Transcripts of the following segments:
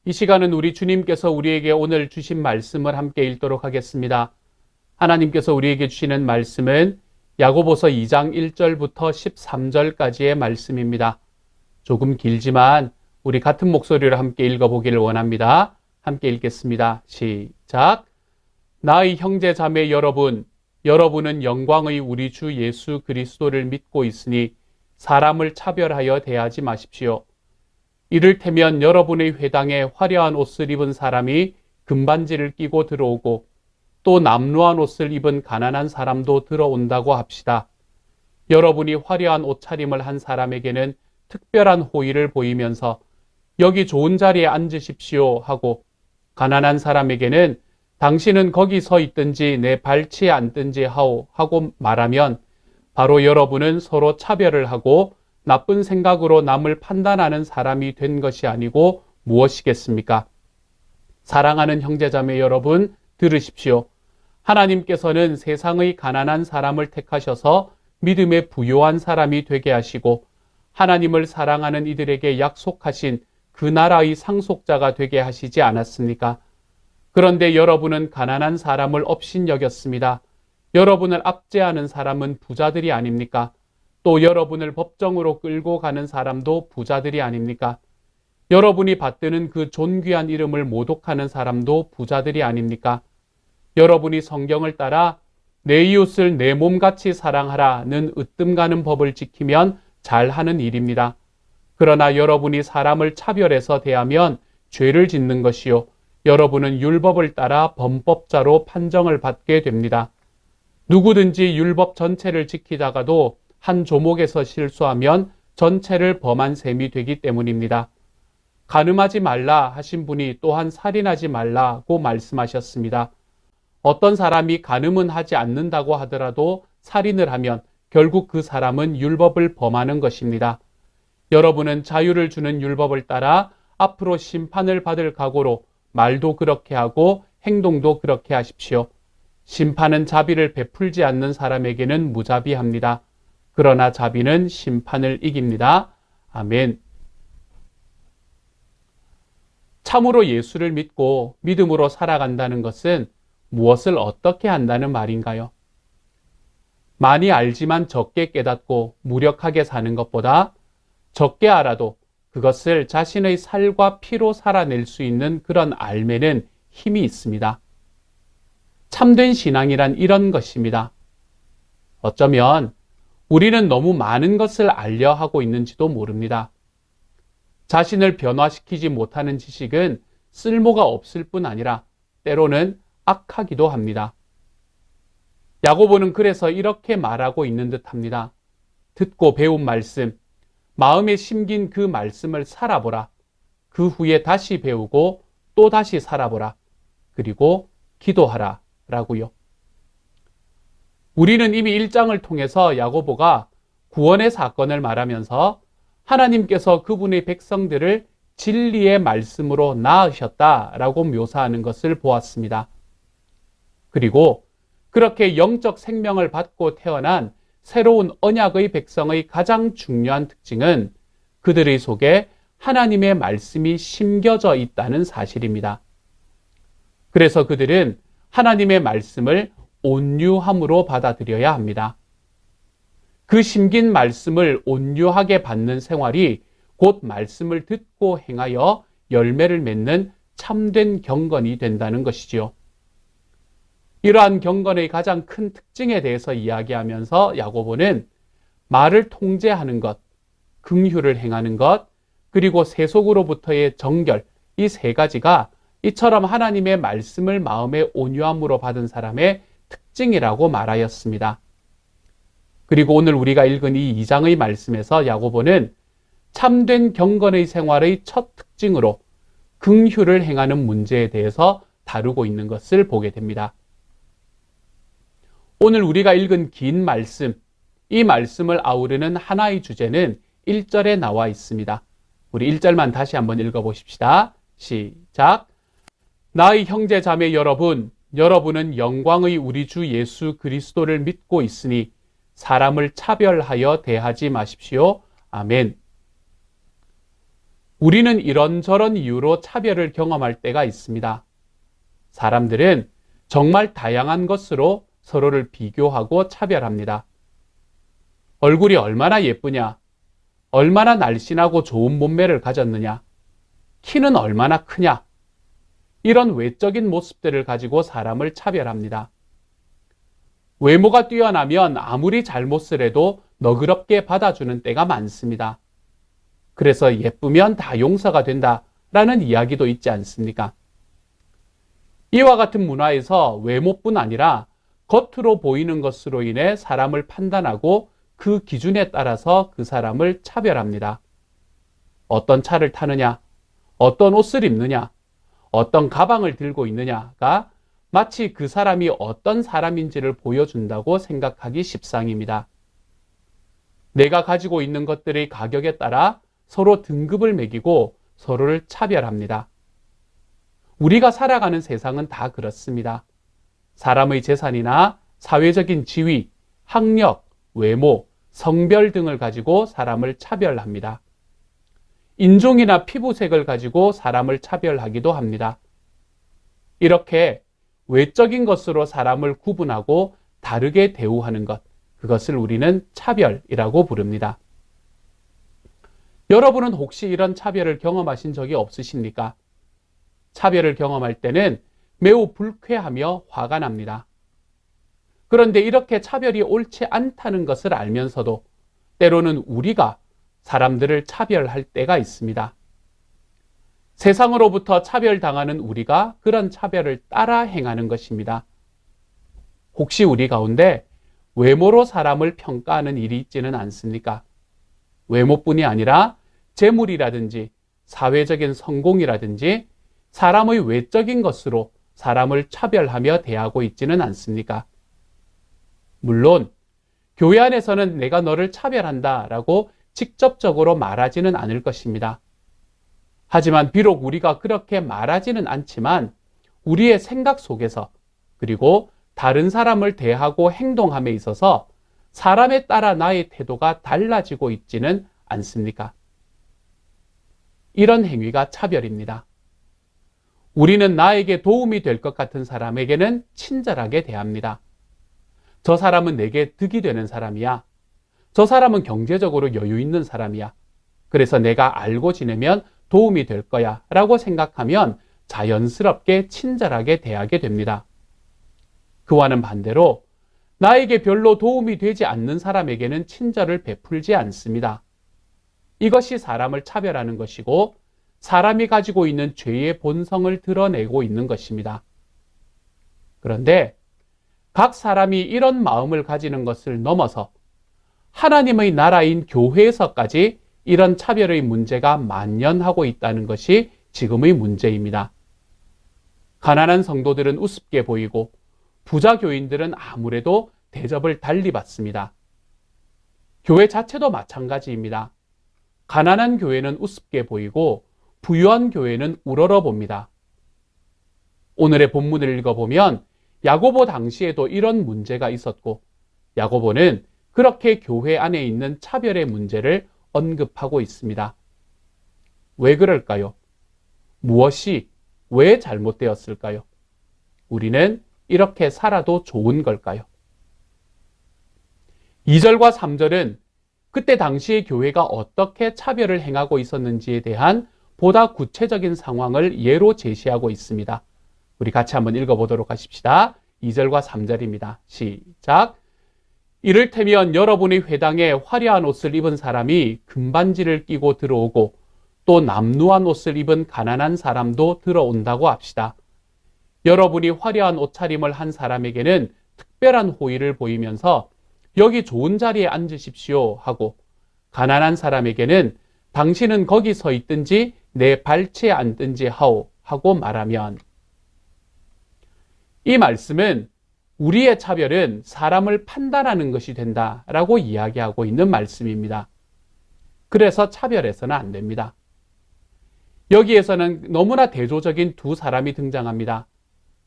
이 시간은 우리 주님께서 우리에게 오늘 주신 말씀을 함께 읽도록 하겠습니다. 하나님께서 우리에게 주시는 말씀은 야고보서 2장 1절부터 13절까지의 말씀입니다. 조금 길지만 우리 같은 목소리로 함께 읽어보기를 원합니다. 함께 읽겠습니다. 시작. 나의 형제 자매 여러분, 여러분은 영광의 우리 주 예수 그리스도를 믿고 있으니 사람을 차별하여 대하지 마십시오. 이를테면 여러분의 회당에 화려한 옷을 입은 사람이 금반지를 끼고 들어오고 또 남루한 옷을 입은 가난한 사람도 들어온다고 합시다. 여러분이 화려한 옷차림을 한 사람에게는 특별한 호의를 보이면서 여기 좋은 자리에 앉으십시오 하고 가난한 사람에게는 당신은 거기 서 있든지 내 발치에 앉든지 하오 하고 말하면 바로 여러분은 서로 차별을 하고 나쁜 생각으로 남을 판단하는 사람이 된 것이 아니고 무엇이겠습니까? 사랑하는 형제자매 여러분, 들으십시오. 하나님께서는 세상의 가난한 사람을 택하셔서 믿음에 부요한 사람이 되게 하시고 하나님을 사랑하는 이들에게 약속하신 그 나라의 상속자가 되게 하시지 않았습니까? 그런데 여러분은 가난한 사람을 업신여겼습니다. 여러분을 압제하는 사람은 부자들이 아닙니까? 또 여러분을 법정으로 끌고 가는 사람도 부자들이 아닙니까? 여러분이 받드는 그 존귀한 이름을 모독하는 사람도 부자들이 아닙니까? 여러분이 성경을 따라 내 이웃을 내 몸같이 사랑하라는 으뜸 가는 법을 지키면 잘하는 일입니다. 그러나 여러분이 사람을 차별해서 대하면 죄를 짓는 것이요. 여러분은 율법을 따라 범법자로 판정을 받게 됩니다. 누구든지 율법 전체를 지키다가도 한 조목에서 실수하면 전체를 범한 셈이 되기 때문입니다. 간음하지 말라 하신 분이 또한 살인하지 말라고 말씀하셨습니다. 어떤 사람이 간음은 하지 않는다고 하더라도 살인을 하면 결국 그 사람은 율법을 범하는 것입니다. 여러분은 자유를 주는 율법을 따라 앞으로 심판을 받을 각오로 말도 그렇게 하고 행동도 그렇게 하십시오. 심판은 자비를 베풀지 않는 사람에게는 무자비합니다. 그러나 자비는 심판을 이깁니다. 아멘. 참으로 예수를 믿고 믿음으로 살아간다는 것은 무엇을 어떻게 한다는 말인가요? 많이 알지만 적게 깨닫고 무력하게 사는 것보다 적게 알아도 그것을 자신의 살과 피로 살아낼 수 있는 그런 알매는 힘이 있습니다. 참된 신앙이란 이런 것입니다. 어쩌면 우리는 너무 많은 것을 알려 하고 있는지도 모릅니다. 자신을 변화시키지 못하는 지식은 쓸모가 없을 뿐 아니라 때로는 악하기도 합니다. 야고보는 그래서 이렇게 말하고 있는 듯합니다. 듣고 배운 말씀, 마음에 심긴 그 말씀을 살아보라. 그 후에 다시 배우고 또 다시 살아보라. 그리고 기도하라. 라고요. 우리는 이미 1장을 통해서 야고보가 구원의 사건을 말하면서 하나님께서 그분의 백성들을 진리의 말씀으로 낳으셨다라고 묘사하는 것을 보았습니다. 그리고 그렇게 영적 생명을 받고 태어난 새로운 언약의 백성의 가장 중요한 특징은 그들의 속에 하나님의 말씀이 심겨져 있다는 사실입니다. 그래서 그들은 하나님의 말씀을 온유함으로 받아들여야 합니다. 그 심긴 말씀을 온유하게 받는 생활이 곧 말씀을 듣고 행하여 열매를 맺는 참된 경건이 된다는 것이지요. 이러한 경건의 가장 큰 특징에 대해서 이야기하면서 야고보는 말을 통제하는 것, 긍휼을 행하는 것, 그리고 세속으로부터의 정결, 이 세 가지가 이처럼 하나님의 말씀을 마음의 온유함으로 받은 사람의 특징이라고 말하였습니다. 그리고 오늘 우리가 읽은 이 2장의 말씀에서 야고보는 참된 경건의 생활의 첫 특징으로 긍휼을 행하는 문제에 대해서 다루고 있는 것을 보게 됩니다. 오늘 우리가 읽은 긴 말씀, 이 말씀을 아우르는 하나의 주제는 1절에 나와 있습니다. 우리 1절만 다시 한번 읽어보십시다. 시작. 나의 형제 자매 여러분, 여러분은 영광의 우리 주 예수 그리스도를 믿고 있으니 사람을 차별하여 대하지 마십시오. 아멘. 우리는 이런저런 이유로 차별을 경험할 때가 있습니다. 사람들은 정말 다양한 것으로 서로를 비교하고 차별합니다. 얼굴이 얼마나 예쁘냐, 얼마나 날씬하고 좋은 몸매를 가졌느냐, 키는 얼마나 크냐, 이런 외적인 모습들을 가지고 사람을 차별합니다. 외모가 뛰어나면 아무리 잘못을 해도 너그럽게 받아주는 때가 많습니다. 그래서 예쁘면 다 용서가 된다라는 이야기도 있지 않습니까? 이와 같은 문화에서 외모뿐 아니라 겉으로 보이는 것으로 인해 사람을 판단하고 그 기준에 따라서 그 사람을 차별합니다. 어떤 차를 타느냐, 어떤 옷을 입느냐, 어떤 가방을 들고 있느냐가 마치 그 사람이 어떤 사람인지를 보여준다고 생각하기 십상입니다. 내가 가지고 있는 것들의 가격에 따라 서로 등급을 매기고 서로를 차별합니다. 우리가 살아가는 세상은 다 그렇습니다. 사람의 재산이나 사회적인 지위, 학력, 외모, 성별 등을 가지고 사람을 차별합니다. 인종이나 피부색을 가지고 사람을 차별하기도 합니다. 이렇게 외적인 것으로 사람을 구분하고 다르게 대우하는 것, 그것을 우리는 차별이라고 부릅니다. 여러분은 혹시 이런 차별을 경험하신 적이 없으십니까? 차별을 경험할 때는 매우 불쾌하며 화가 납니다. 그런데 이렇게 차별이 옳지 않다는 것을 알면서도 때로는 우리가 사람들을 차별할 때가 있습니다. 세상으로부터 차별당하는 우리가 그런 차별을 따라 행하는 것입니다. 혹시 우리 가운데 외모로 사람을 평가하는 일이 있지는 않습니까? 외모뿐이 아니라 재물이라든지 사회적인 성공이라든지 사람의 외적인 것으로 사람을 차별하며 대하고 있지는 않습니까? 물론 교회 안에서는 내가 너를 차별한다라고 직접적으로 말하지는 않을 것입니다. 하지만 비록 우리가 그렇게 말하지는 않지만 우리의 생각 속에서 그리고 다른 사람을 대하고 행동함에 있어서 사람에 따라 나의 태도가 달라지고 있지는 않습니까? 이런 행위가 차별입니다. 우리는 나에게 도움이 될 것 같은 사람에게는 친절하게 대합니다. 저 사람은 내게 득이 되는 사람이야. 저 사람은 경제적으로 여유 있는 사람이야. 그래서 내가 알고 지내면 도움이 될 거야 라고 생각하면 자연스럽게 친절하게 대하게 됩니다. 그와는 반대로 나에게 별로 도움이 되지 않는 사람에게는 친절을 베풀지 않습니다. 이것이 사람을 차별하는 것이고 사람이 가지고 있는 죄의 본성을 드러내고 있는 것입니다. 그런데 각 사람이 이런 마음을 가지는 것을 넘어서 하나님의 나라인 교회에서까지 이런 차별의 문제가 만연하고 있다는 것이 지금의 문제입니다. 가난한 성도들은 우습게 보이고 부자 교인들은 아무래도 대접을 달리 받습니다. 교회 자체도 마찬가지입니다. 가난한 교회는 우습게 보이고 부유한 교회는 우러러 봅니다. 오늘의 본문을 읽어보면 야고보 당시에도 이런 문제가 있었고 야고보는 그렇게 교회 안에 있는 차별의 문제를 언급하고 있습니다. 왜 그럴까요? 무엇이 왜 잘못되었을까요? 우리는 이렇게 살아도 좋은 걸까요? 2절과 3절은 그때 당시의 교회가 어떻게 차별을 행하고 있었는지에 대한 보다 구체적인 상황을 예로 제시하고 있습니다. 우리 같이 한번 읽어보도록 하십시다. 2절과 3절입니다. 시작. 이를테면 여러분의 회당에 화려한 옷을 입은 사람이 금반지를 끼고 들어오고 또 남루한 옷을 입은 가난한 사람도 들어온다고 합시다. 여러분이 화려한 옷차림을 한 사람에게는 특별한 호의를 보이면서 여기 좋은 자리에 앉으십시오 하고 가난한 사람에게는 당신은 거기 서 있든지 내 발치에 앉든지 하오 하고 말하면 이 말씀은 우리의 차별은 사람을 판단하는 것이 된다라고 이야기하고 있는 말씀입니다. 그래서 차별해서는 안 됩니다. 여기에서는 너무나 대조적인 두 사람이 등장합니다.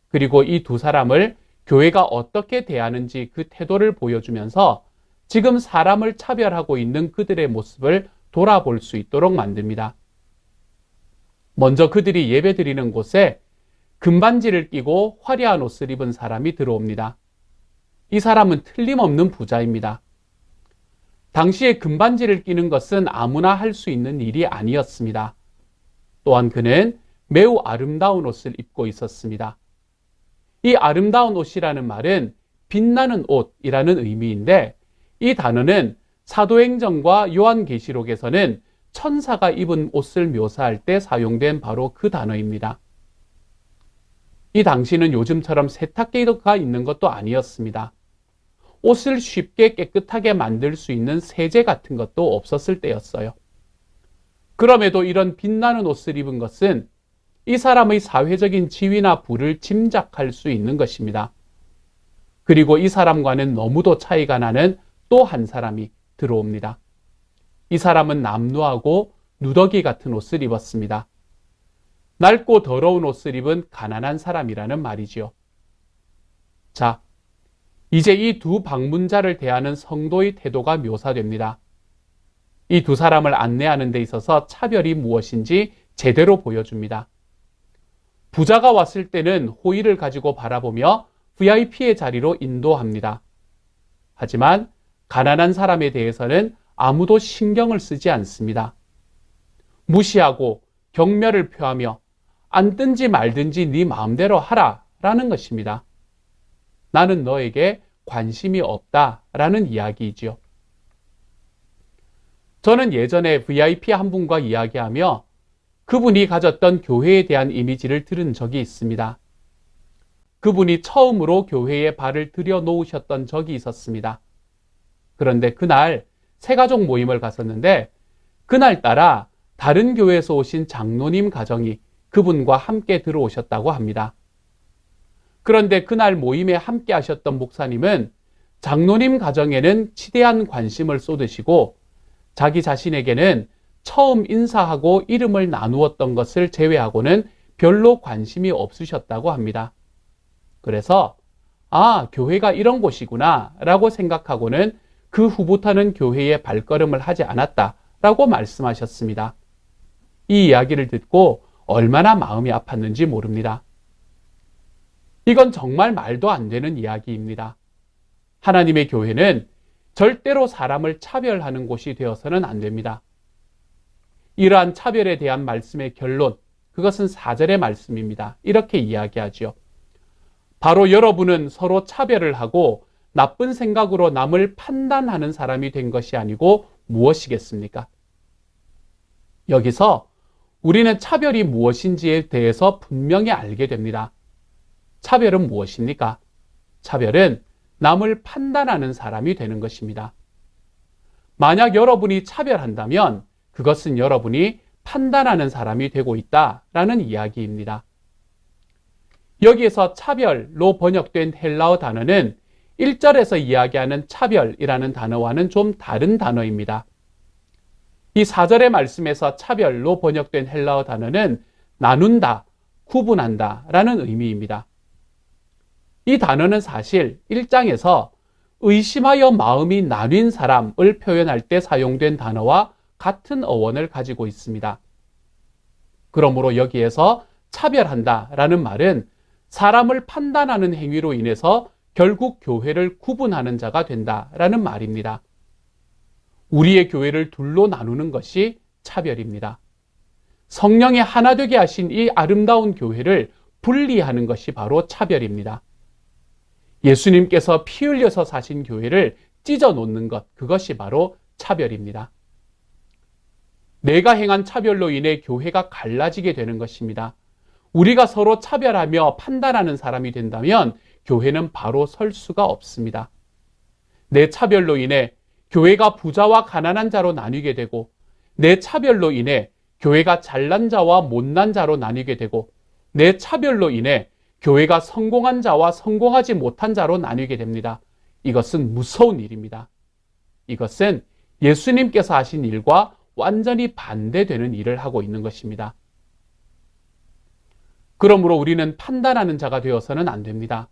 그리고 이 두 사람을 교회가 어떻게 대하는지 그 태도를 보여주면서 지금 사람을 차별하고 있는 그들의 모습을 돌아볼 수 있도록 만듭니다. 먼저 그들이 예배드리는 곳에 금반지를 끼고 화려한 옷을 입은 사람이 들어옵니다. 이 사람은 틀림없는 부자입니다. 당시에 금반지를 끼는 것은 아무나 할 수 있는 일이 아니었습니다. 또한 그는 매우 아름다운 옷을 입고 있었습니다. 이 아름다운 옷이라는 말은 빛나는 옷이라는 의미인데, 이 단어는 사도행전과 요한계시록에서는 천사가 입은 옷을 묘사할 때 사용된 바로 그 단어입니다. 이 당시는 요즘처럼 세탁기가 있는 것도 아니었습니다. 옷을 쉽게 깨끗하게 만들 수 있는 세제 같은 것도 없었을 때였어요. 그럼에도 이런 빛나는 옷을 입은 것은 이 사람의 사회적인 지위나 부를 짐작할 수 있는 것입니다. 그리고 이 사람과는 너무도 차이가 나는 또 한 사람이 들어옵니다. 이 사람은 남루하고 누더기 같은 옷을 입었습니다. 낡고 더러운 옷을 입은 가난한 사람이라는 말이지요. 자, 이제 이 두 방문자를 대하는 성도의 태도가 묘사됩니다. 이 두 사람을 안내하는 데 있어서 차별이 무엇인지 제대로 보여줍니다. 부자가 왔을 때는 호의를 가지고 바라보며 VIP의 자리로 인도합니다. 하지만 가난한 사람에 대해서는 아무도 신경을 쓰지 않습니다. 무시하고 경멸을 표하며 앉든지 말든지 네 마음대로 하라 라는 것입니다. 나는 너에게 관심이 없다 라는 이야기이지요. 저는 예전에 VIP 한 분과 이야기하며 그분이 가졌던 교회에 대한 이미지를 들은 적이 있습니다. 그분이 처음으로 교회에 발을 들여 놓으셨던 적이 있었습니다. 그런데 그날 새가족 모임을 갔었는데 그날따라 다른 교회에서 오신 장로님 가정이 그분과 함께 들어오셨다고 합니다. 그런데 그날 모임에 함께 하셨던 목사님은 장로님 가정에는 치대한 관심을 쏟으시고 자기 자신에게는 처음 인사하고 이름을 나누었던 것을 제외하고는 별로 관심이 없으셨다고 합니다. 그래서 교회가 이런 곳이구나 라고 생각하고는 그 후부터는 교회에 발걸음을 하지 않았다라고 말씀하셨습니다. 이 이야기를 듣고 얼마나 마음이 아팠는지 모릅니다. 이건 정말 말도 안 되는 이야기입니다. 하나님의 교회는 절대로 사람을 차별하는 곳이 되어서는 안 됩니다. 이러한 차별에 대한 말씀의 결론, 그것은 4절의 말씀입니다. 이렇게 이야기하지요. 바로 여러분은 서로 차별을 하고 나쁜 생각으로 남을 판단하는 사람이 된 것이 아니고 무엇이겠습니까? 여기서 우리는 차별이 무엇인지에 대해서 분명히 알게 됩니다. 차별은 무엇입니까? 차별은 남을 판단하는 사람이 되는 것입니다. 만약 여러분이 차별한다면 그것은 여러분이 판단하는 사람이 되고 있다라는 이야기입니다. 여기에서 차별로 번역된 헬라어 단어는 1절에서 이야기하는 차별이라는 단어와는 좀 다른 단어입니다. 이 4절의 말씀에서 차별로 번역된 헬라어 단어는 나눈다, 구분한다 라는 의미입니다. 이 단어는 사실 1장에서 의심하여 마음이 나뉜 사람을 표현할 때 사용된 단어와 같은 어원을 가지고 있습니다. 그러므로 여기에서 차별한다 라는 말은 사람을 판단하는 행위로 인해서 결국 교회를 구분하는 자가 된다라는 말입니다. 우리의 교회를 둘로 나누는 것이 차별입니다. 성령이 하나 되게 하신 이 아름다운 교회를 분리하는 것이 바로 차별입니다. 예수님께서 피 흘려서 사신 교회를 찢어 놓는 것, 그것이 바로 차별입니다. 내가 행한 차별로 인해 교회가 갈라지게 되는 것입니다. 우리가 서로 차별하며 판단하는 사람이 된다면 교회는 바로 설 수가 없습니다. 내 차별로 인해 교회가 부자와 가난한 자로 나뉘게 되고, 내 차별로 인해 교회가 잘난 자와 못난 자로 나뉘게 되고, 내 차별로 인해 교회가 성공한 자와 성공하지 못한 자로 나뉘게 됩니다. 이것은 무서운 일입니다. 이것은 예수님께서 하신 일과 완전히 반대되는 일을 하고 있는 것입니다. 그러므로 우리는 판단하는 자가 되어서는 안 됩니다.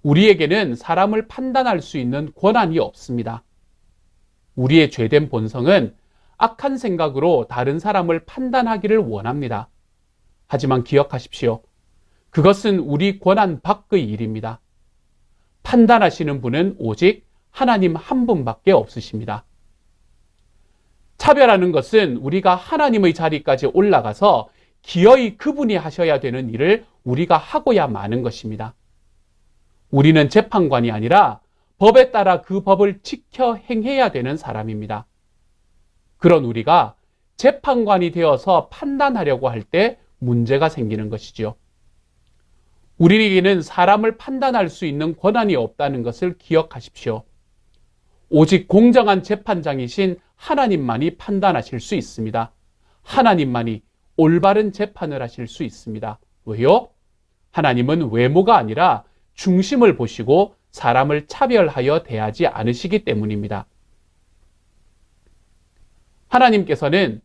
우리에게는 사람을 판단할 수 있는 권한이 없습니다. 우리의 죄된 본성은 악한 생각으로 다른 사람을 판단하기를 원합니다. 하지만 기억하십시오. 그것은 우리 권한 밖의 일입니다. 판단하시는 분은 오직 하나님 한 분밖에 없으십니다. 차별하는 것은 우리가 하나님의 자리까지 올라가서 기어이 그분이 하셔야 되는 일을 우리가 하고야 마는 것입니다. 우리는 재판관이 아니라 법에 따라 그 법을 지켜 행해야 되는 사람입니다. 그런 우리가 재판관이 되어서 판단하려고 할 때 문제가 생기는 것이죠. 우리에게는 사람을 판단할 수 있는 권한이 없다는 것을 기억하십시오. 오직 공정한 재판장이신 하나님만이 판단하실 수 있습니다. 하나님만이 올바른 재판을 하실 수 있습니다. 왜요? 하나님은 외모가 아니라 중심을 보시고 사람을 차별하여 대하지 않으시기 때문입니다. 하나님께서는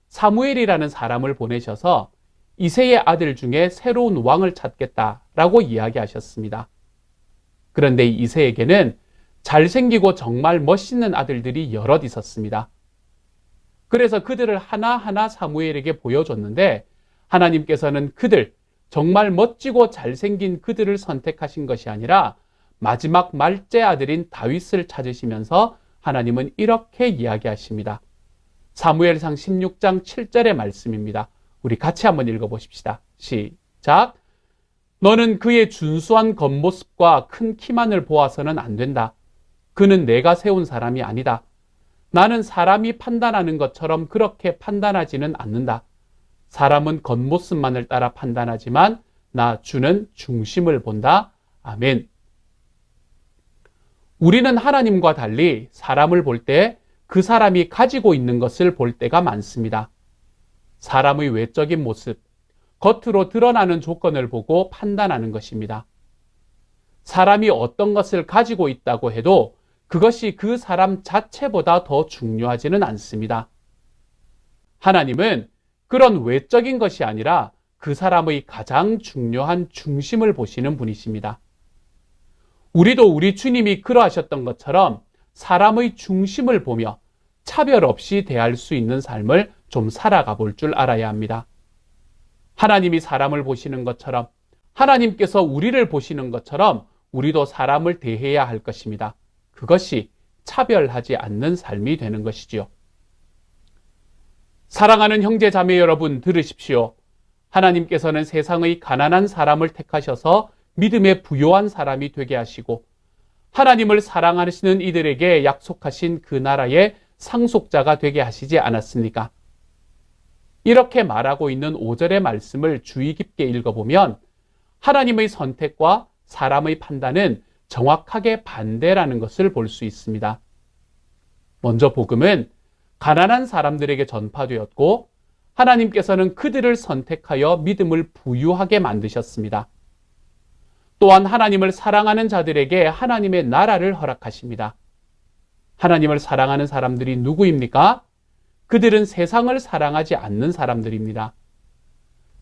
사무엘이라는 사람을 보내셔서 이새의 아들 중에 새로운 왕을 찾겠다라고 이야기하셨습니다. 그런데 이새에게는 잘생기고 정말 멋있는 아들들이 여럿 있었습니다. 그래서 그들을 하나하나 사무엘에게 보여줬는데 하나님께서는 그들, 정말 멋지고 잘생긴 그들을 선택하신 것이 아니라 마지막 말째 아들인 다윗을 찾으시면서 하나님은 이렇게 이야기하십니다. 사무엘상 16장 7절의 말씀입니다. 우리 같이 한번 읽어보십시다. 시작. 너는 그의 준수한 겉모습과 큰 키만을 보아서는 안 된다. 그는 내가 세운 사람이 아니다. 나는 사람이 판단하는 것처럼 그렇게 판단하지는 않는다. 사람은 겉모습만을 따라 판단하지만 나 주는 중심을 본다. 아멘. 우리는 하나님과 달리 사람을 볼 때 그 사람이 가지고 있는 것을 볼 때가 많습니다. 사람의 외적인 모습, 겉으로 드러나는 조건을 보고 판단하는 것입니다. 사람이 어떤 것을 가지고 있다고 해도 그것이 그 사람 자체보다 더 중요하지는 않습니다. 하나님은 그런 외적인 것이 아니라 그 사람의 가장 중요한 중심을 보시는 분이십니다. 우리도 우리 주님이 그러하셨던 것처럼 사람의 중심을 보며 차별 없이 대할 수 있는 삶을 좀 살아가 볼 줄 알아야 합니다. 하나님이 사람을 보시는 것처럼, 하나님께서 우리를 보시는 것처럼 우리도 사람을 대해야 할 것입니다. 그것이 차별하지 않는 삶이 되는 것이지요. 사랑하는 형제 자매 여러분, 들으십시오. 하나님께서는 세상의 가난한 사람을 택하셔서 믿음에 부요한 사람이 되게 하시고 하나님을 사랑하시는 이들에게 약속하신 그 나라의 상속자가 되게 하시지 않았습니까? 이렇게 말하고 있는 5절의 말씀을 주의 깊게 읽어보면 하나님의 선택과 사람의 판단은 정확하게 반대라는 것을 볼 수 있습니다. 먼저 복음은 가난한 사람들에게 전파되었고 하나님께서는 그들을 선택하여 믿음을 부유하게 만드셨습니다. 또한 하나님을 사랑하는 자들에게 하나님의 나라를 허락하십니다. 하나님을 사랑하는 사람들이 누구입니까? 그들은 세상을 사랑하지 않는 사람들입니다.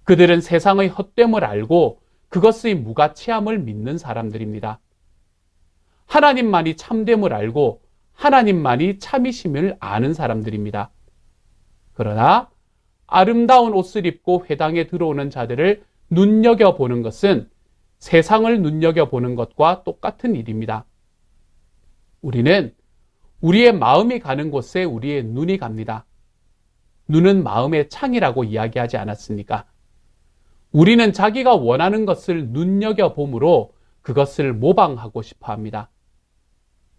그들은 세상의 헛됨을 알고 그것의 무가치함을 믿는 사람들입니다. 하나님만이 참됨을 알고 하나님만이 참이심을 아는 사람들입니다. 그러나 아름다운 옷을 입고 회당에 들어오는 자들을 눈여겨보는 것은 세상을 눈여겨보는 것과 똑같은 일입니다. 우리는 우리의 마음이 가는 곳에 우리의 눈이 갑니다. 눈은 마음의 창이라고 이야기하지 않았습니까? 우리는 자기가 원하는 것을 눈여겨봄으로 그것을 모방하고 싶어 합니다.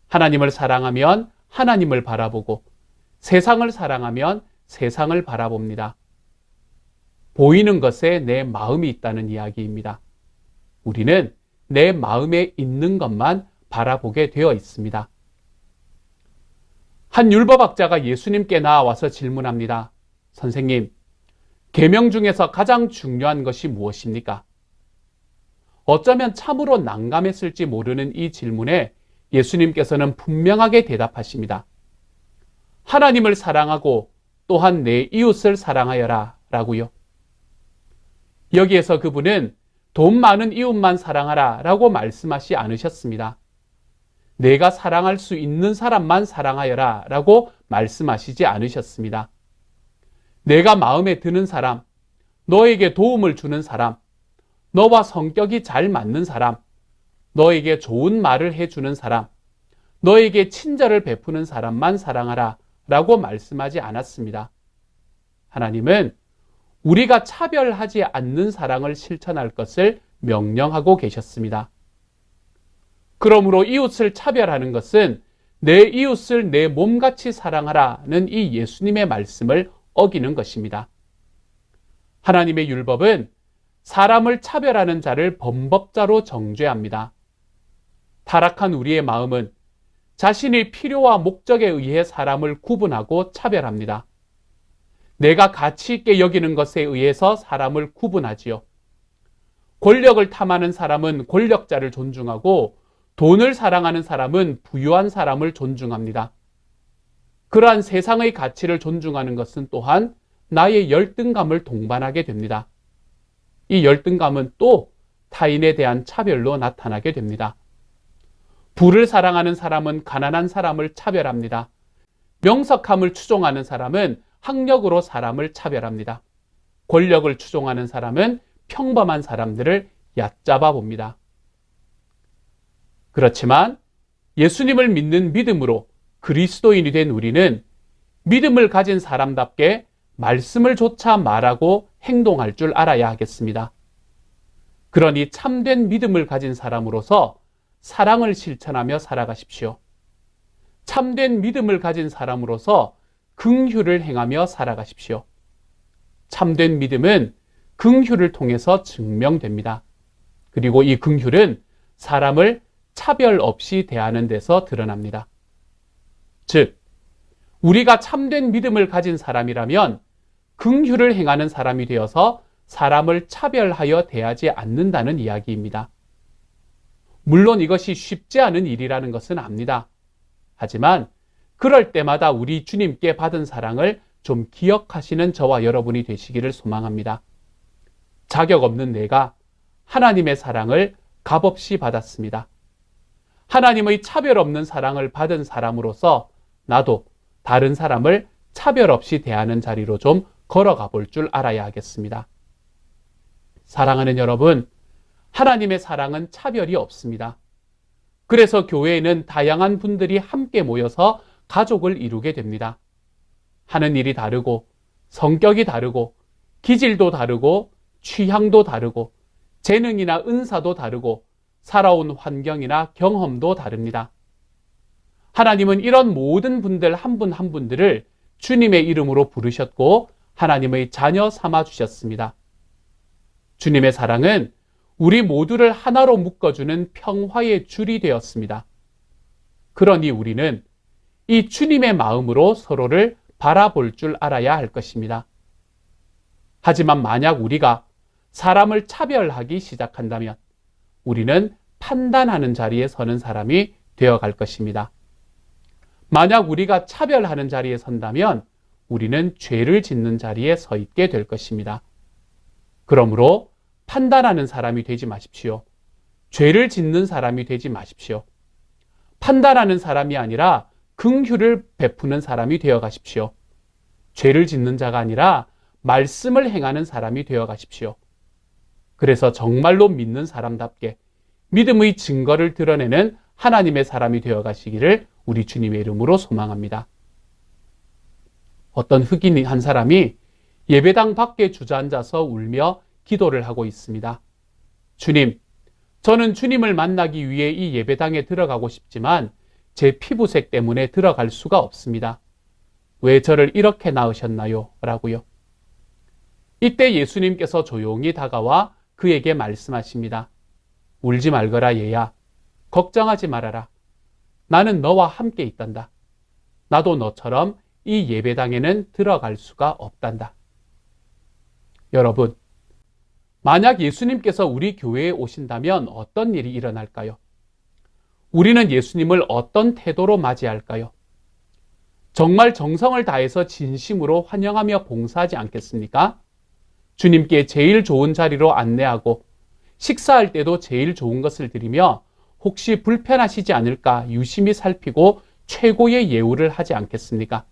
하나님을 사랑하면 하나님을 바라보고 세상을 사랑하면 세상을 바라봅니다. 보이는 것에 내 마음이 있다는 이야기입니다. 우리는 내 마음에 있는 것만 바라보게 되어 있습니다. 한 율법학자가 예수님께 나와서 질문합니다. 선생님, 계명 중에서 가장 중요한 것이 무엇입니까? 어쩌면 참으로 난감했을지 모르는 이 질문에 예수님께서는 분명하게 대답하십니다. 하나님을 사랑하고 또한 내 이웃을 사랑하여라 라고요. 여기에서 그분은 돈 많은 이웃만 사랑하라 라고 말씀하지 않으셨습니다. 내가 사랑할 수 있는 사람만 사랑하여라 라고 말씀하시지 않으셨습니다. 내가 마음에 드는 사람, 너에게 도움을 주는 사람, 너와 성격이 잘 맞는 사람, 너에게 좋은 말을 해주는 사람, 너에게 친절을 베푸는 사람만 사랑하라 라고 말씀하지 않았습니다. 하나님은 우리가 차별하지 않는 사랑을 실천할 것을 명령하고 계셨습니다. 그러므로 이웃을 차별하는 것은 내 이웃을 내 몸같이 사랑하라는 이 예수님의 말씀을 어기는 것입니다. 하나님의 율법은 사람을 차별하는 자를 범법자로 정죄합니다. 타락한 우리의 마음은 자신의 필요와 목적에 의해 사람을 구분하고 차별합니다. 내가 가치 있게 여기는 것에 의해서 사람을 구분하지요. 권력을 탐하는 사람은 권력자를 존중하고 돈을 사랑하는 사람은 부유한 사람을 존중합니다. 그러한 세상의 가치를 존중하는 것은 또한 나의 열등감을 동반하게 됩니다. 이 열등감은 또 타인에 대한 차별로 나타나게 됩니다. 부를 사랑하는 사람은 가난한 사람을 차별합니다. 명석함을 추종하는 사람은 학력으로 사람을 차별합니다. 권력을 추종하는 사람은 평범한 사람들을 얕잡아 봅니다. 그렇지만 예수님을 믿는 믿음으로 그리스도인이 된 우리는 믿음을 가진 사람답게 말씀을 조차 말하고 행동할 줄 알아야 하겠습니다. 그러니 참된 믿음을 가진 사람으로서 사랑을 실천하며 살아가십시오. 참된 믿음을 가진 사람으로서 긍휼을 행하며 살아가십시오. 참된 믿음은 긍휼을 통해서 증명됩니다. 그리고 이 긍휼은 사람을 차별 없이 대하는 데서 드러납니다. 즉, 우리가 참된 믿음을 가진 사람이라면 긍휼을 행하는 사람이 되어서 사람을 차별하여 대하지 않는다는 이야기입니다. 물론 이것이 쉽지 않은 일이라는 것은 압니다. 하지만 그럴 때마다 우리 주님께 받은 사랑을 좀 기억하시는 저와 여러분이 되시기를 소망합니다. 자격 없는 내가 하나님의 사랑을 값없이 받았습니다. 하나님의 차별 없는 사랑을 받은 사람으로서 나도 다른 사람을 차별 없이 대하는 자리로 좀 걸어가 볼 줄 알아야 하겠습니다. 사랑하는 여러분, 하나님의 사랑은 차별이 없습니다. 그래서 교회에는 다양한 분들이 함께 모여서 가족을 이루게 됩니다. 하는 일이 다르고, 성격이 다르고, 기질도 다르고, 취향도 다르고, 재능이나 은사도 다르고, 살아온 환경이나 경험도 다릅니다. 하나님은 이런 모든 분들 한 분 한 분들을 주님의 이름으로 부르셨고 하나님의 자녀 삼아 주셨습니다. 주님의 사랑은 우리 모두를 하나로 묶어주는 평화의 줄이 되었습니다. 그러니 우리는 이 주님의 마음으로 서로를 바라볼 줄 알아야 할 것입니다. 하지만 만약 우리가 사람을 차별하기 시작한다면 우리는 판단하는 자리에 서는 사람이 되어갈 것입니다. 만약 우리가 차별하는 자리에 선다면 우리는 죄를 짓는 자리에 서 있게 될 것입니다. 그러므로 판단하는 사람이 되지 마십시오. 죄를 짓는 사람이 되지 마십시오. 판단하는 사람이 아니라 긍휼을 베푸는 사람이 되어 가십시오. 죄를 짓는 자가 아니라 말씀을 행하는 사람이 되어 가십시오. 그래서 정말로 믿는 사람답게 믿음의 증거를 드러내는 하나님의 사람이 되어 가시기를 우리 주님의 이름으로 소망합니다. 어떤 흑인 한 사람이 예배당 밖에 주저앉아서 울며 기도를 하고 있습니다. 주님, 저는 주님을 만나기 위해 이 예배당에 들어가고 싶지만 제 피부색 때문에 들어갈 수가 없습니다. 왜 저를 이렇게 낳으셨나요? 라고요. 이때 예수님께서 조용히 다가와 그에게 말씀하십니다. 울지 말거라 얘야. 걱정하지 말아라. 나는 너와 함께 있단다. 나도 너처럼 이 예배당에는 들어갈 수가 없단다. 여러분, 만약 예수님께서 우리 교회에 오신다면 어떤 일이 일어날까요? 우리는 예수님을 어떤 태도로 맞이할까요? 정말 정성을 다해서 진심으로 환영하며 봉사하지 않겠습니까? 주님께 제일 좋은 자리로 안내하고 식사할 때도 제일 좋은 것을 드리며 혹시 불편하시지 않을까 유심히 살피고 최고의 예우를 하지 않겠습니까?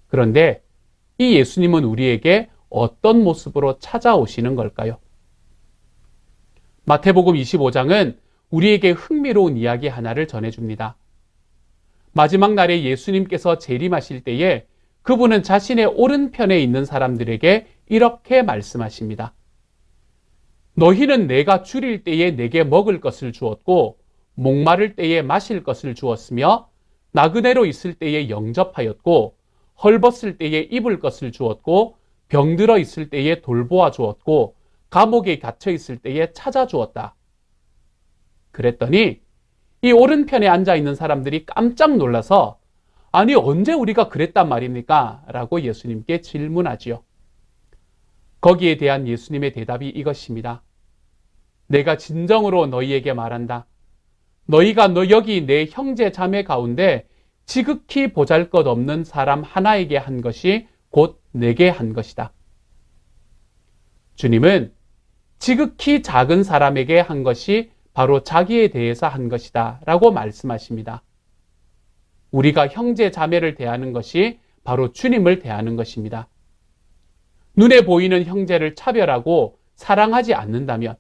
그런데 이 예수님은 우리에게 어떤 모습으로 찾아오시는 걸까요? 마태복음 25장은 우리에게 흥미로운 이야기 하나를 전해줍니다. 마지막 날에 예수님께서 재림하실 때에 그분은 자신의 오른편에 있는 사람들에게 이렇게 말씀하십니다. 너희는 내가 줄일 때에 내게 먹을 것을 주었고 목마를 때에 마실 것을 주었으며 나그네로 있을 때에 영접하였고 헐벗을 때에 입을 것을 주었고 병들어 있을 때에 돌보아 주었고 감옥에 갇혀 있을 때에 찾아주었다. 그랬더니 이 오른편에 앉아 있는 사람들이 깜짝 놀라서 아니 언제 우리가 그랬단 말입니까? 라고 예수님께 질문하지요. 거기에 대한 예수님의 대답이 이것입니다. 내가 진정으로 너희에게 말한다. 너희가 여기 내 형제 자매 가운데 지극히 보잘것없는 사람 하나에게 한 것이 곧 내게 한 것이다. 주님은 지극히 작은 사람에게 한 것이 바로 자기에 대해서 한 것이다 라고 말씀하십니다. 우리가 형제 자매를 대하는 것이 바로 주님을 대하는 것입니다. 눈에 보이는 형제를 차별하고 사랑하지 않는다면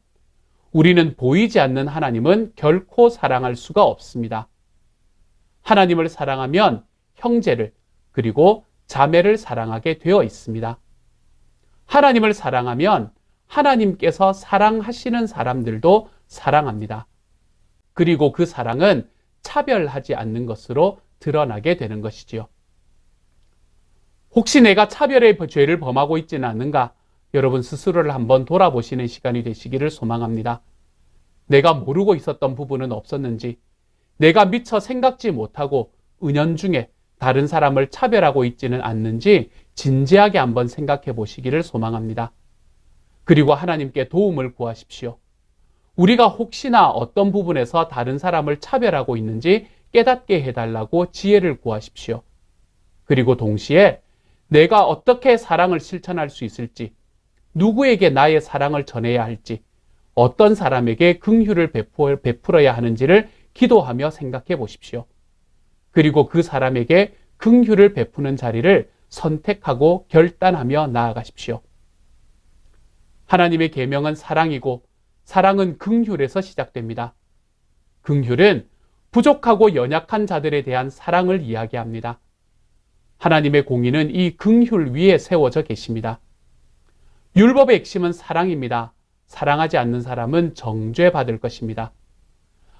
우리는 보이지 않는 하나님은 결코 사랑할 수가 없습니다. 하나님을 사랑하면 형제를 그리고 자매를 사랑하게 되어 있습니다. 하나님을 사랑하면 하나님께서 사랑하시는 사람들도 사랑합니다. 그리고 그 사랑은 차별하지 않는 것으로 드러나게 되는 것이지요. 혹시 내가 차별의 죄를 범하고 있지는 않는가? 여러분 스스로를 한번 돌아보시는 시간이 되시기를 소망합니다. 내가 모르고 있었던 부분은 없었는지, 내가 미처 생각지 못하고 은연중에 다른 사람을 차별하고 있지는 않는지 진지하게 한번 생각해 보시기를 소망합니다. 그리고 하나님께 도움을 구하십시오. 우리가 혹시나 어떤 부분에서 다른 사람을 차별하고 있는지 깨닫게 해달라고 지혜를 구하십시오. 그리고 동시에 내가 어떻게 사랑을 실천할 수 있을지, 누구에게 나의 사랑을 전해야 할지, 어떤 사람에게 긍휼을 베풀어야 하는지를 기도하며 생각해 보십시오. 그리고 그 사람에게 긍휼을 베푸는 자리를 선택하고 결단하며 나아가십시오. 하나님의 계명은 사랑이고 사랑은 긍휼에서 시작됩니다. 긍휼은 부족하고 연약한 자들에 대한 사랑을 이야기합니다. 하나님의 공의는 이 긍휼 위에 세워져 계십니다. 율법의 핵심은 사랑입니다. 사랑하지 않는 사람은 정죄받을 것입니다.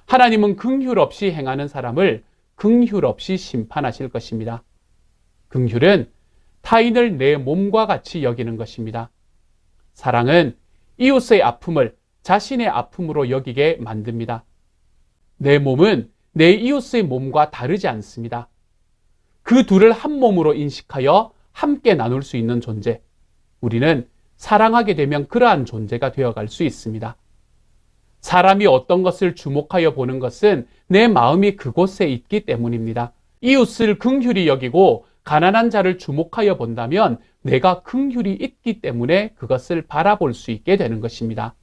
하나님은 긍휼 없이 행하는 사람을 긍휼 없이 심판하실 것입니다. 긍휼은 타인을 내 몸과 같이 여기는 것입니다. 사랑은 이웃의 아픔을 자신의 아픔으로 여기게 만듭니다. 내 몸은 내 이웃의 몸과 다르지 않습니다. 그 둘을 한 몸으로 인식하여 함께 나눌 수 있는 존재. 우리는 사랑하게 되면 그러한 존재가 되어갈 수 있습니다. 사람이 어떤 것을 주목하여 보는 것은 내 마음이 그곳에 있기 때문입니다. 이웃을 긍휼히 여기고 가난한 자를 주목하여 본다면 내가 긍휼이 있기 때문에 그것을 바라볼 수 있게 되는 것입니다.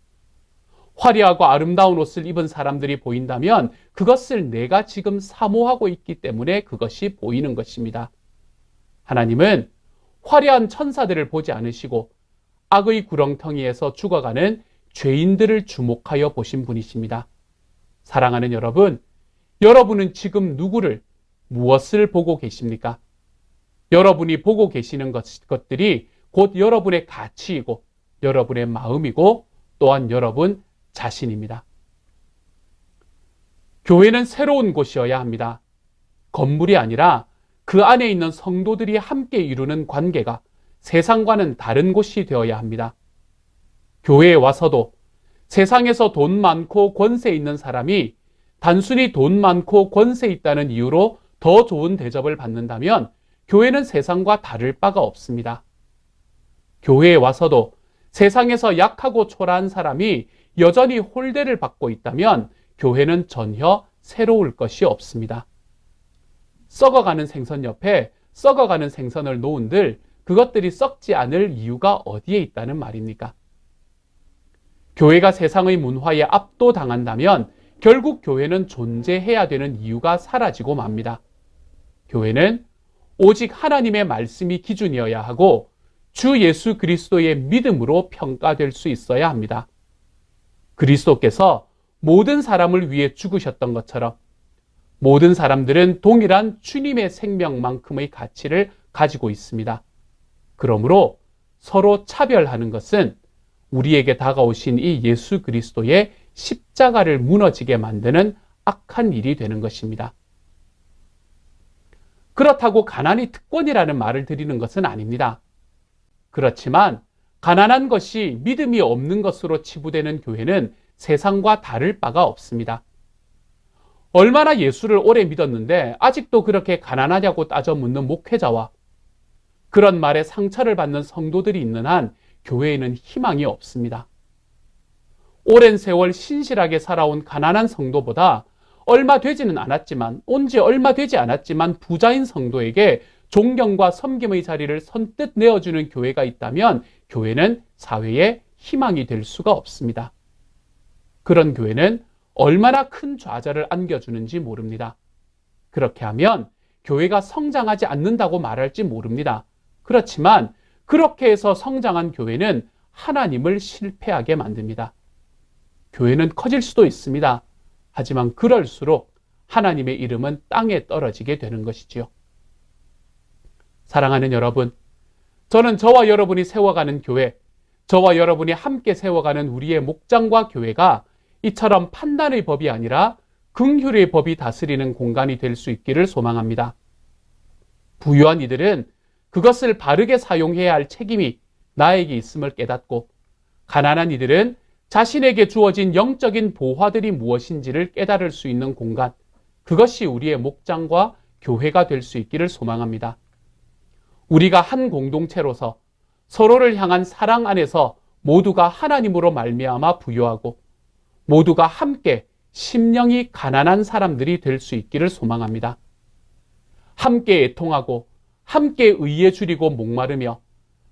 화려하고 아름다운 옷을 입은 사람들이 보인다면 그것을 내가 지금 사모하고 있기 때문에 그것이 보이는 것입니다. 하나님은 화려한 천사들을 보지 않으시고 악의 구렁텅이에서 죽어가는 죄인들을 주목하여 보신 분이십니다. 사랑하는 여러분, 여러분은 지금 누구를, 무엇을 보고 계십니까? 여러분이 보고 계시는 것들이 곧 여러분의 가치이고 여러분의 마음이고 또한 여러분 자신입니다. 교회는 새로운 곳이어야 합니다. 건물이 아니라 그 안에 있는 성도들이 함께 이루는 관계가 세상과는 다른 곳이 되어야 합니다. 교회에 와서도 세상에서 돈 많고 권세 있는 사람이 단순히 돈 많고 권세 있다는 이유로 더 좋은 대접을 받는다면 교회는 세상과 다를 바가 없습니다. 교회에 와서도 세상에서 약하고 초라한 사람이 여전히 홀대를 받고 있다면 교회는 전혀 새로울 것이 없습니다. 썩어가는 생선 옆에 썩어가는 생선을 놓은들 그것들이 썩지 않을 이유가 어디에 있다는 말입니까? 교회가 세상의 문화에 압도당한다면 결국 교회는 존재해야 되는 이유가 사라지고 맙니다. 교회는 오직 하나님의 말씀이 기준이어야 하고 주 예수 그리스도의 믿음으로 평가될 수 있어야 합니다. 그리스도께서 모든 사람을 위해 죽으셨던 것처럼 모든 사람들은 동일한 주님의 생명만큼의 가치를 가지고 있습니다. 그러므로 서로 차별하는 것은 우리에게 다가오신 이 예수 그리스도의 십자가를 무너지게 만드는 악한 일이 되는 것입니다. 그렇다고 가난이 특권이라는 말을 드리는 것은 아닙니다. 그렇지만 가난한 것이 믿음이 없는 것으로 치부되는 교회는 세상과 다를 바가 없습니다. 얼마나 예수를 오래 믿었는데 아직도 그렇게 가난하냐고 따져 묻는 목회자와 그런 말에 상처를 받는 성도들이 있는 한 교회에는 희망이 없습니다. 오랜 세월 신실하게 살아온 가난한 성도보다 얼마 되지는 않았지만, 온지 얼마 되지 않았지만 부자인 성도에게 존경과 섬김의 자리를 선뜻 내어주는 교회가 있다면 교회는 사회에 희망이 될 수가 없습니다. 그런 교회는 얼마나 큰 좌절을 안겨주는지 모릅니다. 그렇게 하면 교회가 성장하지 않는다고 말할지 모릅니다. 그렇지만 그렇게 해서 성장한 교회는 하나님을 실패하게 만듭니다. 교회는 커질 수도 있습니다. 하지만 그럴수록 하나님의 이름은 땅에 떨어지게 되는 것이지요. 사랑하는 여러분, 저는 저와 여러분이 세워가는 교회, 저와 여러분이 함께 세워가는 우리의 목장과 교회가 이처럼 판단의 법이 아니라 긍휼의 법이 다스리는 공간이 될 수 있기를 소망합니다. 부유한 이들은 그것을 바르게 사용해야 할 책임이 나에게 있음을 깨닫고, 가난한 이들은 자신에게 주어진 영적인 보화들이 무엇인지를 깨달을 수 있는 공간, 그것이 우리의 목장과 교회가 될 수 있기를 소망합니다. 우리가 한 공동체로서 서로를 향한 사랑 안에서 모두가 하나님으로 말미암아 부유하고 모두가 함께 심령이 가난한 사람들이 될 수 있기를 소망합니다. 함께 애통하고 함께 의에 줄이고 목마르며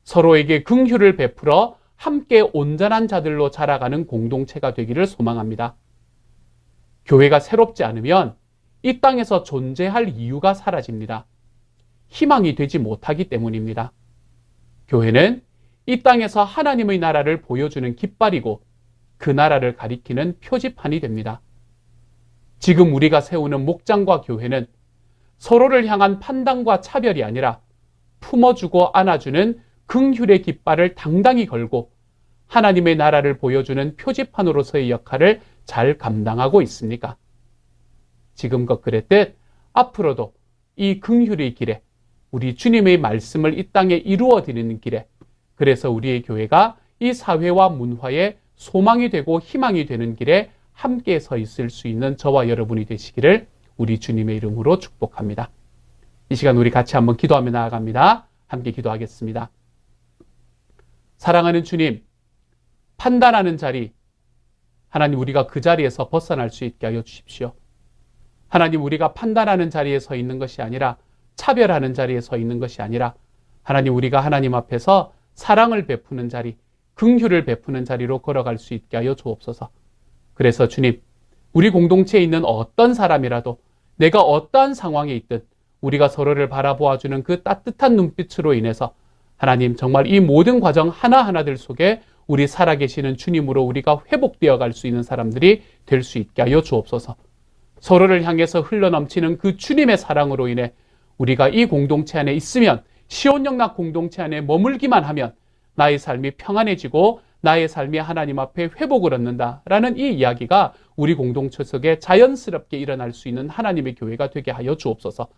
서로에게 긍휼을 베풀어 함께 온전한 자들로 자라가는 공동체가 되기를 소망합니다. 교회가 새롭지 않으면 이 땅에서 존재할 이유가 사라집니다. 희망이 되지 못하기 때문입니다. 교회는 이 땅에서 하나님의 나라를 보여주는 깃발이고 그 나라를 가리키는 표지판이 됩니다. 지금 우리가 세우는 목장과 교회는 서로를 향한 판단과 차별이 아니라 품어주고 안아주는 긍휼의 깃발을 당당히 걸고 하나님의 나라를 보여주는 표지판으로서의 역할을 잘 감당하고 있습니까? 지금껏 그랬듯 앞으로도 이 긍휼의 길에 우리 주님의 말씀을 이 땅에 이루어 드리는 길에, 그래서 우리의 교회가 이 사회와 문화의 소망이 되고 희망이 되는 길에 함께 서 있을 수 있는 저와 여러분이 되시기를 우리 주님의 이름으로 축복합니다. 이 시간 우리 같이 한번 기도하며 나아갑니다. 함께 기도하겠습니다. 사랑하는 주님, 판단하는 자리, 하나님 우리가 그 자리에서 벗어날 수 있게 하여 주십시오. 하나님 우리가 판단하는 자리에 서 있는 것이 아니라 차별하는 자리에 서 있는 것이 아니라 하나님 우리가 하나님 앞에서 사랑을 베푸는 자리, 긍휼을 베푸는 자리로 걸어갈 수 있게 하여 주옵소서. 그래서 주님, 우리 공동체에 있는 어떤 사람이라도 내가 어떠한 상황에 있든 우리가 서로를 바라보아주는 그 따뜻한 눈빛으로 인해서 하나님 정말 이 모든 과정 하나하나들 속에 우리 살아계시는 주님으로 우리가 회복되어 갈 수 있는 사람들이 될 수 있게 하여 주옵소서. 서로를 향해서 흘러넘치는 그 주님의 사랑으로 인해 우리가 이 공동체 안에 있으면, 시온영락 공동체 안에 머물기만 하면 나의 삶이 평안해지고 나의 삶이 하나님 앞에 회복을 얻는다라는 이 이야기가 우리 공동체 속에 자연스럽게 일어날 수 있는 하나님의 교회가 되게 하여 주옵소서.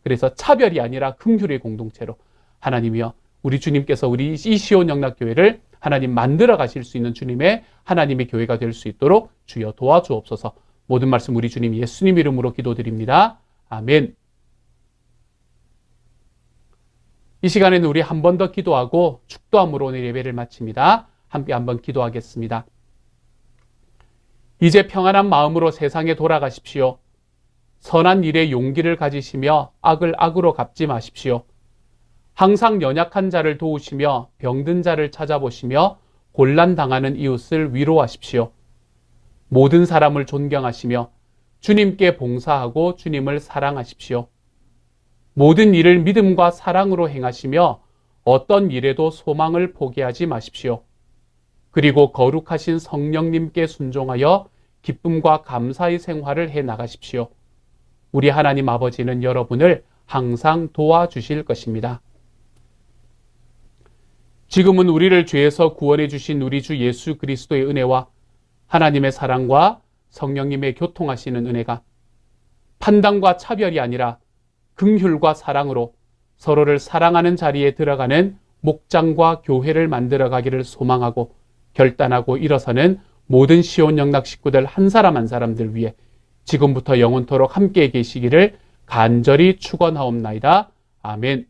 그래서 차별이 아니라 긍휼의 공동체로 하나님이여, 우리 주님께서 우리 이 시온영락교회를 하나님 만들어 가실 수 있는 주님의 하나님의 교회가 될 수 있도록 주여 도와주옵소서. 모든 말씀 우리 주님 예수님 이름으로 기도드립니다. 아멘. 이 시간에는 우리 한 번 더 기도하고 축도함으로 오늘 예배를 마칩니다. 함께 한번 기도하겠습니다. 이제 평안한 마음으로 세상에 돌아가십시오. 선한 일에 용기를 가지시며 악을 악으로 갚지 마십시오. 항상 연약한 자를 도우시며 병든 자를 찾아보시며 곤란당하는 이웃을 위로하십시오. 모든 사람을 존경하시며 주님께 봉사하고 주님을 사랑하십시오. 모든 일을 믿음과 사랑으로 행하시며 어떤 일에도 소망을 포기하지 마십시오. 그리고 거룩하신 성령님께 순종하여 기쁨과 감사의 생활을 해 나가십시오. 우리 하나님 아버지는 여러분을 항상 도와주실 것입니다. 지금은 우리를 죄에서 구원해 주신 우리 주 예수 그리스도의 은혜와 하나님의 사랑과 성령님의 교통하시는 은혜가 판단과 차별이 아니라 긍휼과 사랑으로 서로를 사랑하는 자리에 들어가는 목장과 교회를 만들어가기를 소망하고 결단하고 일어서는 모든 시온 영락 식구들 한 사람 한 사람들 위해 지금부터 영원토록 함께 계시기를 간절히 축원하옵나이다. 아멘.